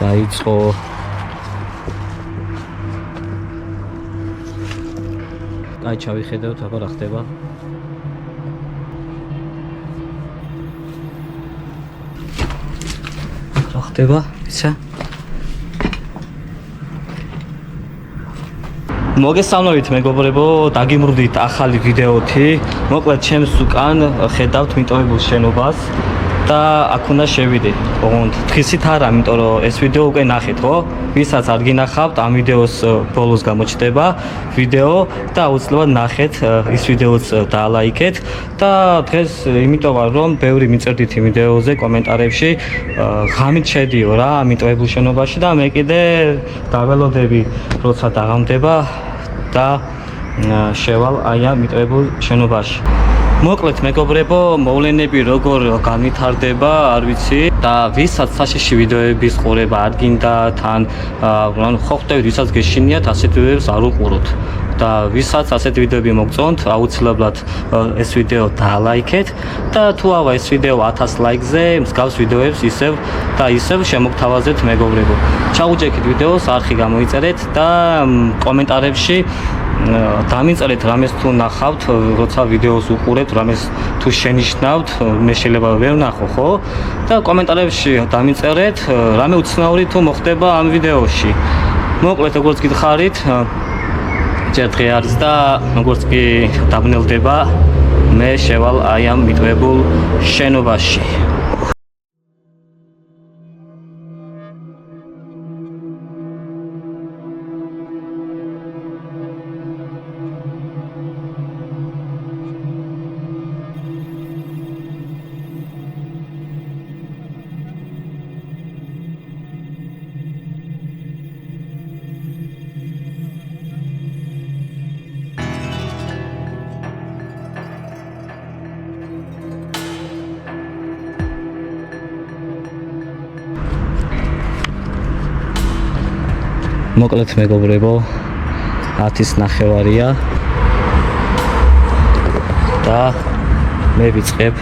დაიწყო აი ჩავიხედავთ აბა რა ხდება რა ხდება ისა მოგესალმებით მეგობრებო, დაგიმრუდით ახალი ვიდეოთი. მოკლედ ჩემს უკან ხედავთ მიტოვებულ შენობას და აქ უნდა შევიდე. ოღონდ დღისით არა, იმიტომ რომ ეს ვიდეო უკვე ნახეთ, ხო? ვისაც არ გინახავთ, ამ ვიდეოს ბოლოს გამოჩნდება ვიდეო და აუცილებლად ნახეთ, ის ვიდეოც დაალაიქეთ და დღეს იმიტომ რომ ბევრი მიწერდით იმ ვიდეოზე კომენტარებში, ღამით შედიო რა მიტოვებულ შენობაში და მე კიდე დაველოდები, როცა დაღამდება და შევალ აი ამ მიტოვებულ შენობაში. მოკლედ მეგობრებო, მოვლენები როგორ განვითარდება, არ ვიცი და ვისაც საშიში ვიდეოების ყურება არ გინდა, თან ხო ხვდებით, ვისაც გეშინიათ, ასეთ ვიდეოებს არ უყუროთ. და ვისაც ასეთ ვიდეოები მოგწონთ, აუცილებლად ეს ვიდეო დაალაიქეთ და თუ ავა ეს ვიდეო 1000 ლაიქზე, მსგავს ვიდეოებს ისევ და ისევ შემოგთავაზებთ მეგობრებო. ჩაუჯექით ვიდეოს, არხი გამოიწერეთ და კომენტარებში დამიწერეთ რამეს თუ ნახავთ, როცა ვიდეოს უყურებთ, რამეს თუ შენიშნავთ, მე შეიძლება ვერ ნახო, ხო? და კომენტარებში დამიწერეთ რამე უცნაური თუ მოხდება ამ ვიდეოში. მოკლედ როგორც გითხარით, ჯერ დღე არის და როგორც კი დაბნელდება, მე შევალ აი ამ მიტოვებულ შენობაში. მოკლედ მეგობრებო, 10:09 და მე ვიწყებ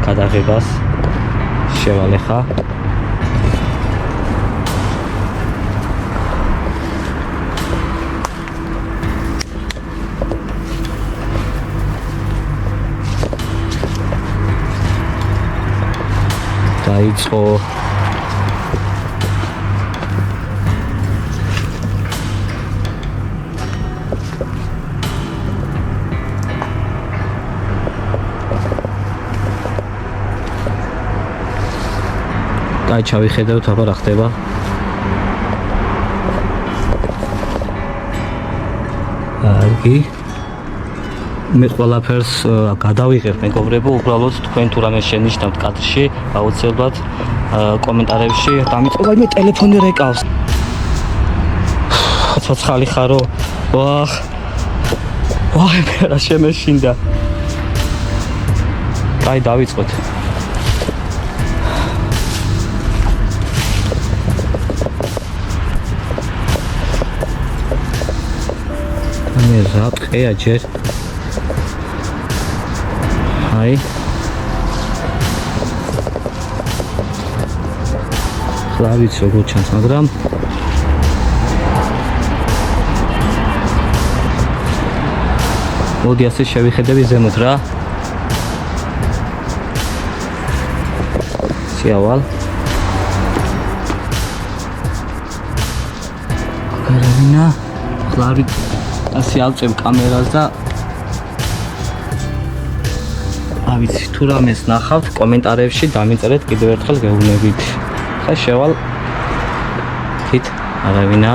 გადაღებას. შევალე ხა. დაიწყო აი ჩავიხედავთ აბა რა ხდება არგი მე ყველაფერს გადავიღებ მეგობრებო, უბრალოდ თქვენ თუ რამე შენიშნავთ კადრში, აუცილებლად კომენტარებში დამიწყო. აი მე ტელეფონი რეკავს. ცოცხალი ხარო. ვახ. ვაი მე რა შემეშინდა. აი დავიწყოთ. მე რა ყეა ჯერ აი ხლავიც როგორ ჩანს, მაგრამ მოდი ასე შევიხედები ზემოთ რა შეავალ კარინა ხლავით ასე ავწევ კამერას და ავიცი თუ რამეს ნახავთ, კომენტარებში დამიწერეთ კიდევ ერთხელ გეუბნებით. ხა შევალ თით არავინა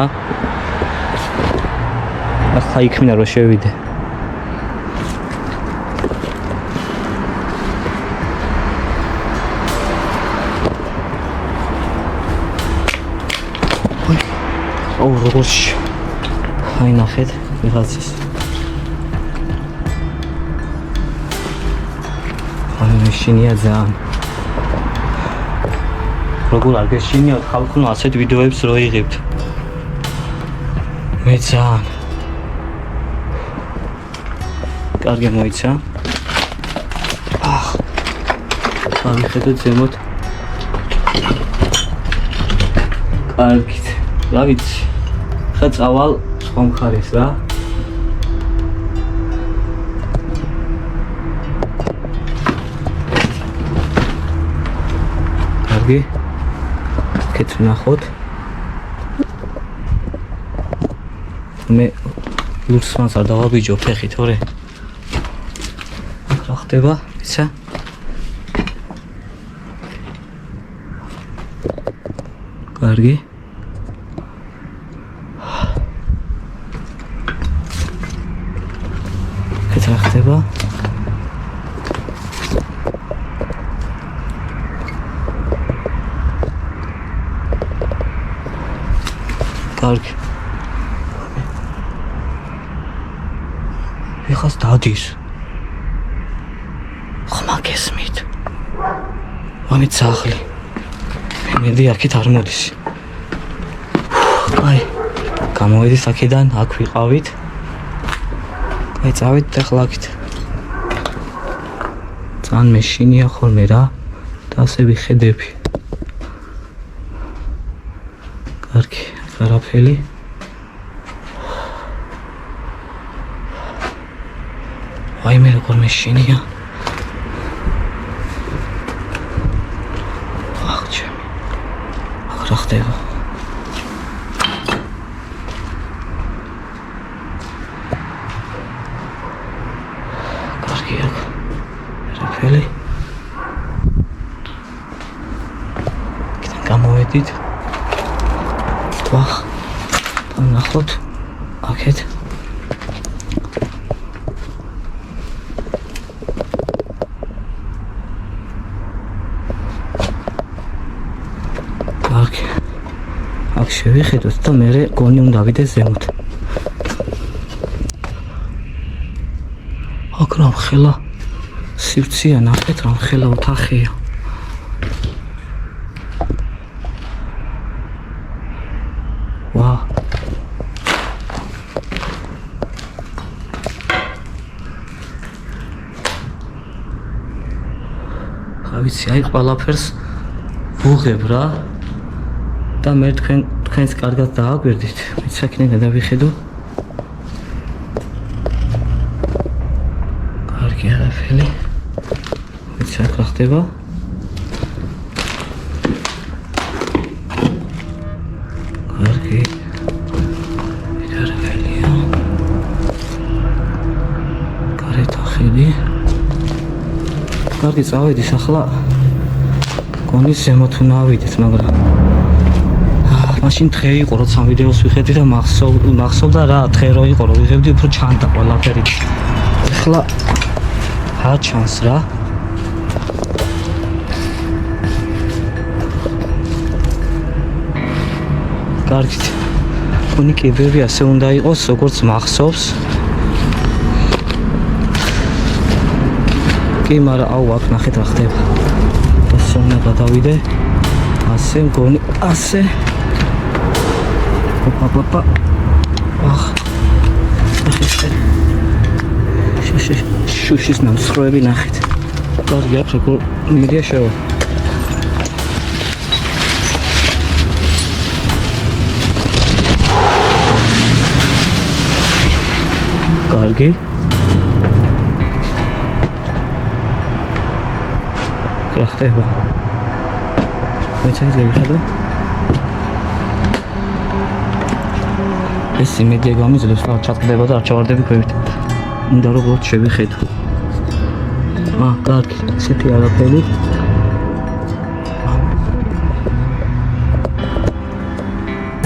ახლა იქმნა რომ შევიდე. ოუ როგორ აი ნახეთ ვიღაცის აი მეშინია ძალიან როგორ არ გეშინიოთ ხალხო ასეთ ვიდეოებს რო იღებთ მე ძალიან კარგი მოიცა ავიხედეთ ზემოთ კარგით. რა ვიცი. ხა წავალ სხვა მხარეს რა. კარგი. კეთ ვნახოთ. მე ლურსმანს არ დავაბიჯო ფეხით, ორე. რა ხდება? ისა? კარგი. კეთ რა ხდება? კარგი. ეხას დადის. ხმა გესმით. ამით სახლი. მედი აქეთ არ მოდის. აი, გამოვედის აქედან, აქ ვიყავით. აი, წავით ახლა აქეთ. ძალიან მეშინია ხოლმე რა. და ასე ვიხედები. კარგი, არაფერი. აი მე როგორ მეშინია. ახჩემი. რა ხდება? კარგია. არაფერი. კიდე გამოვედით. ვახ. ნახოთ. აქეთ. კარგი. აქ შევიხედოთ და მე გონი უნდა ვიდეს ზემოთ. აქ რა ხელა სივცია ნახეთ რა ხელა ოთახია. ვა. ვიცი, აი ყველაფერს ვუღებ რა. და მე თქვენს კარგად დააგვირდით. მეც აქედან გადავიხედო. კარგი არაფერი. მეც აქ რა ხდება? კარგი. არაფერია. გარეთ ახალი. კარგი წავედი ახლა. გონის ზემოთ უნდა ავიდეთ, მაგრამ მაშინ დღე იყო როცა ვიდეოს ვიხედი და მახსოვდა რა დღე რო იყო რომ ვიღებდი უფრო ჩანდა ყველაფერი. ახლა არ ჩანს რა. კარგით. გონი კიბები ასე უნდა იყოს როგორც მახსოვს. კი, მაგრამ აუ აქ ნახეთ რა ხდება. ასე უნდა გადავიდე. ასე მგონი ასე. Papa. Ah. Შუშის ნამსხვრევები ნახეთ. კარგი აქვს როგორ მიდია შევა. კარგი. რა ხდება? მე შეიძლება ეს იმედია გამიძლებს რა ჩატკდება და არ ჩავარდები ქვევით. უნდა როგორც შევიხედო. კარგი, ესეთი არაფერი.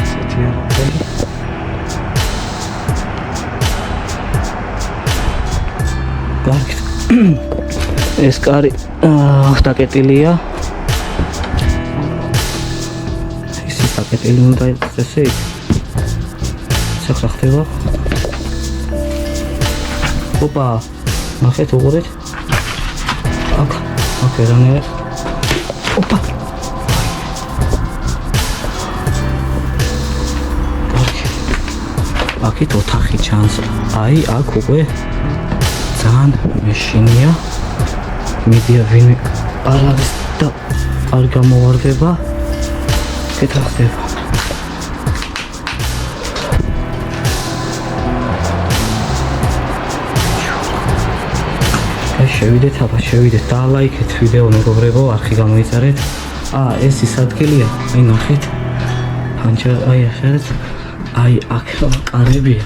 ესეთი არაფერი. კარგი. ეს კარი დაკეტილია. ეს დაკეტილი უნდა იყოს ესე იქ. ახლა ხდება. ოპა, ნახეთ უყურეთ. აქ ერანე. ოპა. კარგი. აქეთ ოთახი ჩანს. აი, აქ უკვე ძალიან მეშინია. მედია ვინმე არ არის და არ გამოვარდება. კეთა ხდება. შევიდეთ აბა, შევიდეთ. დალაიქეთ ვიდეო მეგობრებო, არხი გამოიწერეთ. ეს ის ადგილია, აი ნახეთ. ფანჯარა, აი ახერეთ. აი აქ კარებია.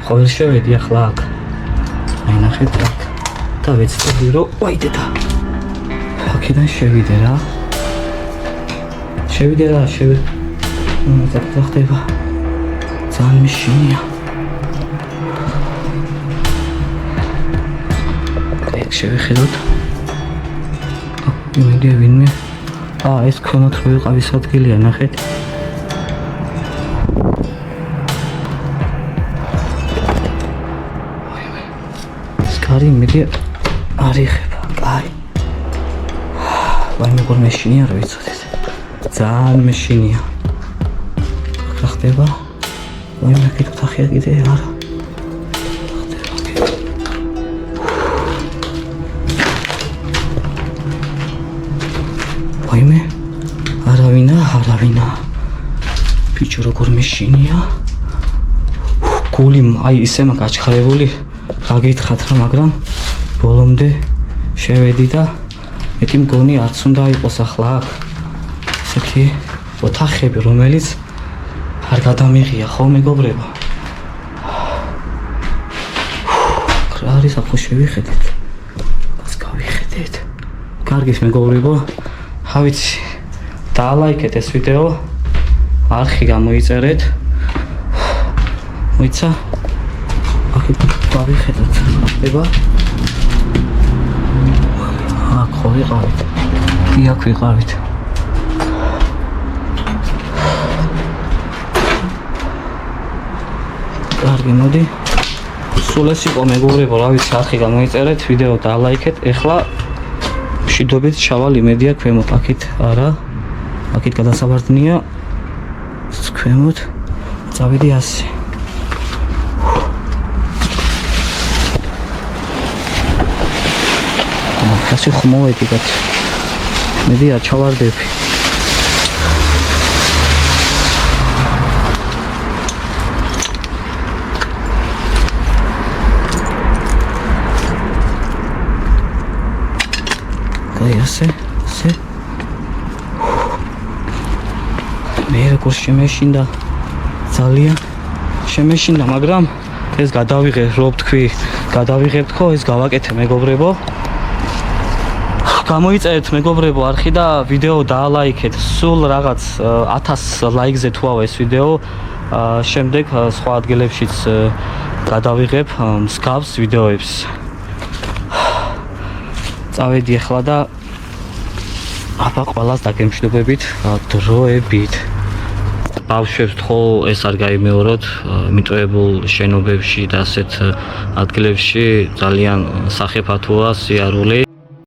ყოველ შევედი ახლა აქ. აი ნახეთ აქ. და ვეცდები რომ ვაი დედა. აქედან შევიდე რა. შევიდე. ზოგადად ხდება. ძალიან მიშინია. შევხედოთ. იმედი ვინმე. ეს ქონოთ რო იყავის ადგილია, ნახეთ. სკარი იმედი არ იხება. კაი. ვაიმე გոր მეშინია რა ვიცოდეთ. ძალიან მეშინია. რა ხდება? ვაიმე კიდევ თახია კიდე არა. ვაიმე არავინა ბიჭო როგორ მეშინია გული აი ისე მაგ აჩხარებული გაგეითხათ რა მაგრამ ბოლომდე შევედი და მეტი მგონი არც უნდა იყოს ახლა აქ ესეთი ოთახები რომელიც არ გადამიღია ხო მეგობრებო რა არის ახლა შევიხედეთ მას გავიხედეთ კარგის მეგობრებო ავიცი დალაიქეთ ეს ვიდეო არხი გამოიწერეთ მოიცა აქეთ გავიხედოთ ხდება აქ ხო ვიყავით იქ ვიყავით კარგი მოდი სულ ეს იყო მეგობრებო რა ვიცი არხი გამოიწერეთ ვიდეო დალაიქეთ ეხლა შიდობით ჩავალ იმედია ქვემოთ აქეთ არა აქეთ გადასაბარდნია ქვემოთ წავედი ასე ასე ხმოვედი კაც მედია ჩავარდები ასე მე როგორ შემეშინდა ძალიან შემეშინდა მაგრამ ეს გადავიღე რო ვთქვი გადავიღებთ ხო ეს გავაკეთე მეგობრებო გამოიწერეთ მეგობრებო არხი და ვიდეო დაალაიქეთ სულ რაღაც 1000 ლაიქზე თუ ავა ეს ვიდეო შემდეგ სხვა ადგილებშიც გადავიღებ მსგავს ვიდეოებს წავედი ახლა და აბა ყველას დაგემშვიდობებით დროებით ბავშვებს თქო ეს არ გაიმეოროთ მიტოვებულ შენობებში და ასეთ ადგილებში ძალიან სახიფათოა სიარული